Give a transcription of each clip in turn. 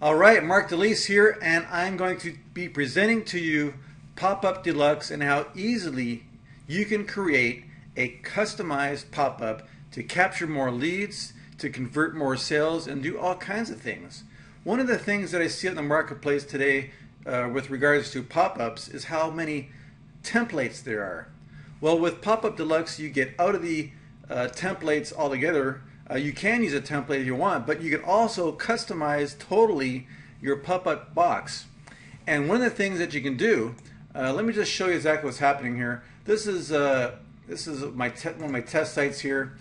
All right, Mark Deluxe here, and I'm going to be presenting to you Popup Deluxe and how easily you can create a customized pop-up to capture more leads, to convert more sales, and do all kinds of things. One of the things that I see in the marketplace today with regards to pop-ups is how many templates there are. Well, with Popup Deluxe, you get out of the templates altogether. You can use a template if you want, but you can also customize totally your pop-up box. And one of the things that you can do, let me just show you exactly what's happening here. This is one of my test sites here.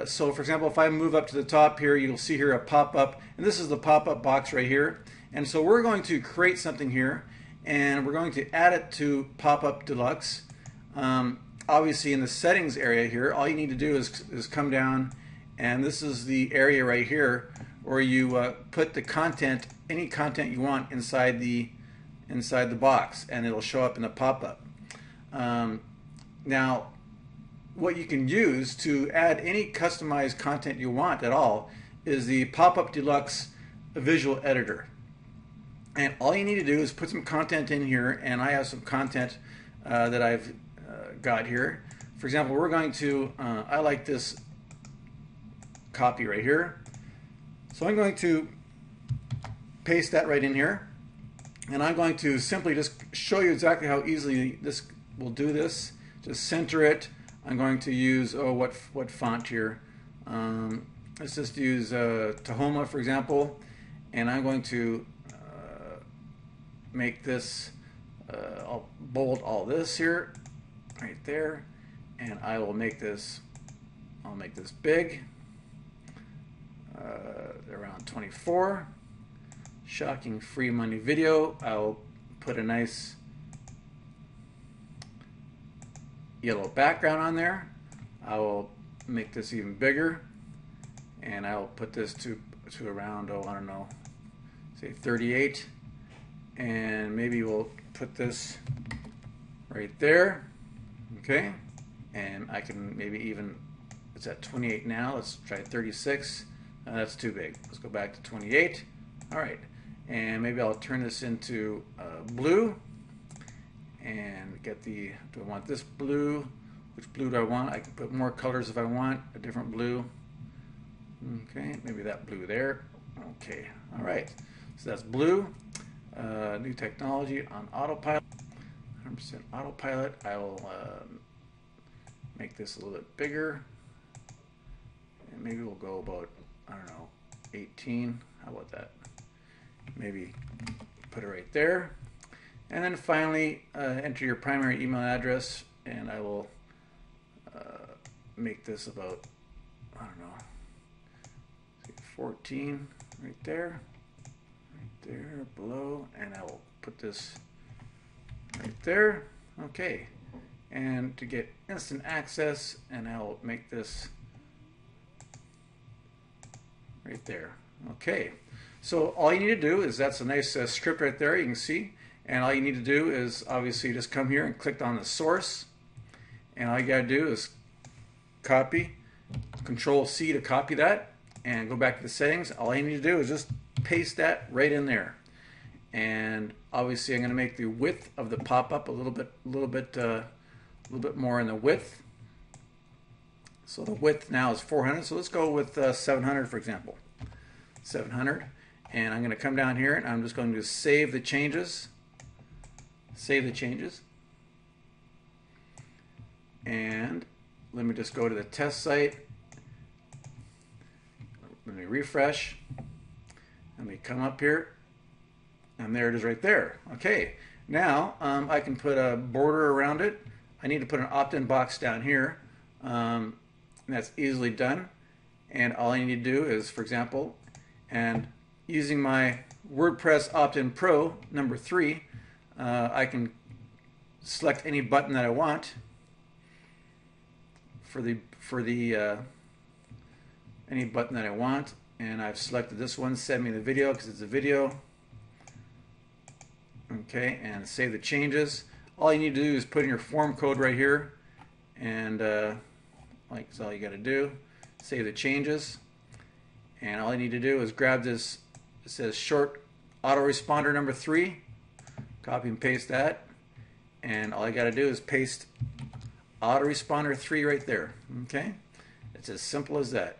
So for example, if I move up to the top here, you'll see here a pop-up, and this is the pop-up box right here. And so we're going to create something here, and we're going to add it to Popup Deluxe. Obviously in the settings area here, all you need to do is come down, and this is the area right here where you put the content, any content you want inside the box, and it'll show up in the pop-up. Now, what you can use to add any customized content you want at all is the Popup Deluxe visual editor. And all you need to do is put some content in here, and I have some content that I've got here. For example, we're going to, I like this copy right here. So I'm going to paste that right in here, and I'm going to simply just show you exactly how easily this will do this. Just center it. I'm going to use, what font here? Let's just use Tahoma, for example, and I'm going to make this, I'll bold all this here, right there, and I will make this, I'll make this big, around 24. Shocking free money video. I'll put a nice yellow background on there. I will make this even bigger, and I'll put this to around, I don't know, say 38, and maybe we'll put this right there. Okay, and I can maybe even, it's at 28 now, let's try 36. That's too big. Let's go back to 28. All right, and maybe I'll turn this into blue, and get the, do I want this blue? Which blue do I want? I can put more colors if I want, a different blue. Okay, maybe that blue there. Okay, all right, so that's blue. New technology on autopilot, 100% autopilot. I will make this a little bit bigger, and maybe we'll go about, I don't know, 18. How about that? Maybe put it right there. And then finally, enter your primary email address, and I will make this about, I don't know, 14 right there, below, and I will put this right there. Okay, and to get instant access, and I'll make this right there. Okay, so all you need to do is, that's a nice script right there, you can see, and all you need to do is obviously just come here and click on the source, and all you got to do is copy, Control C to copy that, and go back to the settings. All you need to do is just paste that right in there, and obviously I'm going to make the width of the pop-up a little bit more in the width. So the width now is 400. So let's go with 700, for example. 700, and I'm going to come down here, and I'm just going to save the changes. Save the changes, and let me just go to the test site. Let me refresh. Let me come up here, and there it is right there. Okay, now I can put a border around it. I need to put an opt-in box down here, and that's easily done. And all I need to do is, for example, and using my WordPress Opt-in Pro number 3, I can select any button that I want for the any button that I want, and I've selected this one, send me the video, because it's a video. Okay, and save the changes. All you need to do is put in your form code right here, and that's all you got to do. Save the changes, and all I need to do is grab this it says short autoresponder number 3. Copy and paste that. And all I got to do is paste autoresponder 3 right there. Okay? It's as simple as that.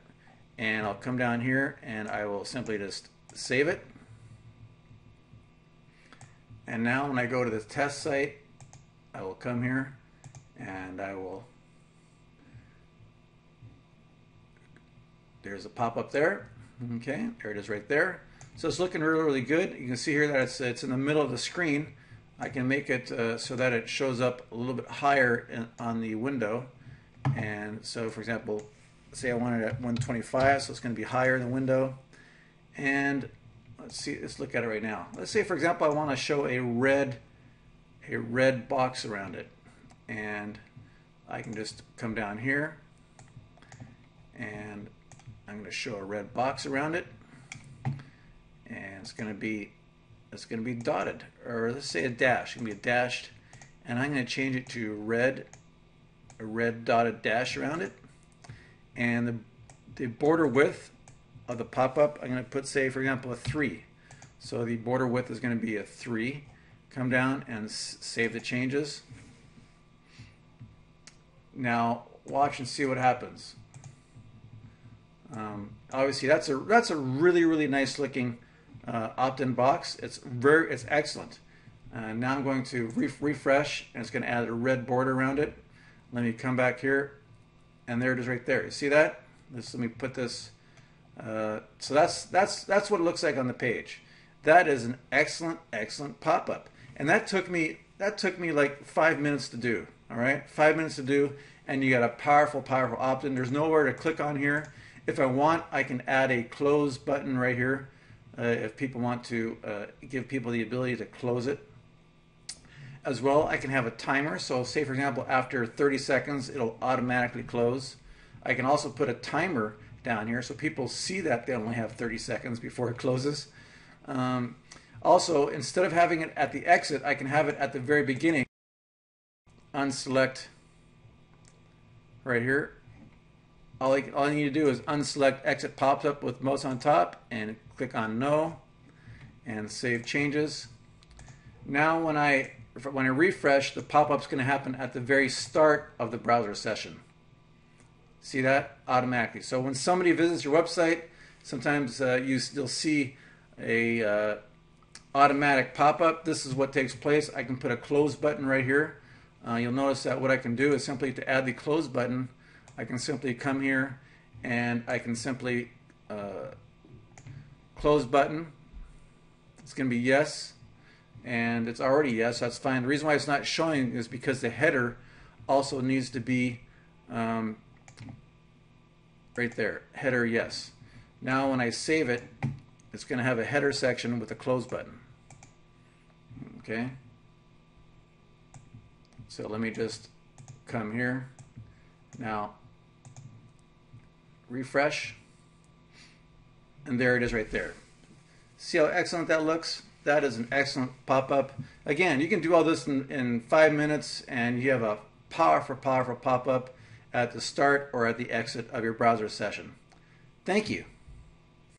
And I'll come down here and I will simply just save it. And now when I go to the test site, I will come here and I will, there's a pop-up there. Okay, there it is right there. So it's looking really, really good. You can see here that it's in the middle of the screen. I can make it so that it shows up a little bit higher on the window. And so, for example, say I want it at 125, so it's going to be higher in the window. And let's look at it right now. Let's say, for example, I want to show a red box around it. And I can just come down here and I'm going to show a red box around it. And it's going to be dotted, or let's say a dash. It's going to be a dashed, and I'm going to change it to a red dotted dash around it. And the border width of the pop-up, I'm going to put, say, for example, a 3. So the border width is going to be a 3. Come down and save the changes. Now watch and see what happens. Obviously, that's a really, really nice looking opt-in box. It's excellent. Now I'm going to refresh, and it's going to add a red border around it. Let me come back here, and there it is right there. You see that? Let me put this. So that's what it looks like on the page. That is an excellent pop-up, and that took me like 5 minutes to do. All right, 5 minutes to do, and you got a powerful opt-in. There's nowhere to click on here. If I want, I can add a close button right here. If people want to give people the ability to close it. As well, I can have a timer. So say, for example, after 30 seconds, it'll automatically close. I can also put a timer down here so people see that they only have 30 seconds before it closes. Also, instead of having it at the exit, I can have it at the very beginning. Unselect right here. All I need to do is unselect exit pop-up with mouse on top and click on no and save changes. Now when I refresh, the pop-up's going to happen at the very start of the browser session. See that? Automatically. So when somebody visits your website, sometimes you'll see a automatic pop-up. This is what takes place. I can put a close button right here. You'll notice that what I can do is simply to add the close button, I can simply come here and I can simply close button. It's going to be yes, and it's already yes. That's fine. The reason why it's not showing is because the header also needs to be right there. Header yes. Now when I save it, it's going to have a header section with a close button. Okay. So let me just come here. Now refresh, and there it is right there. See how excellent that looks? That is an excellent pop-up. Again, you can do all this in 5 minutes, and you have a powerful pop-up at the start or at the exit of your browser session. Thank you.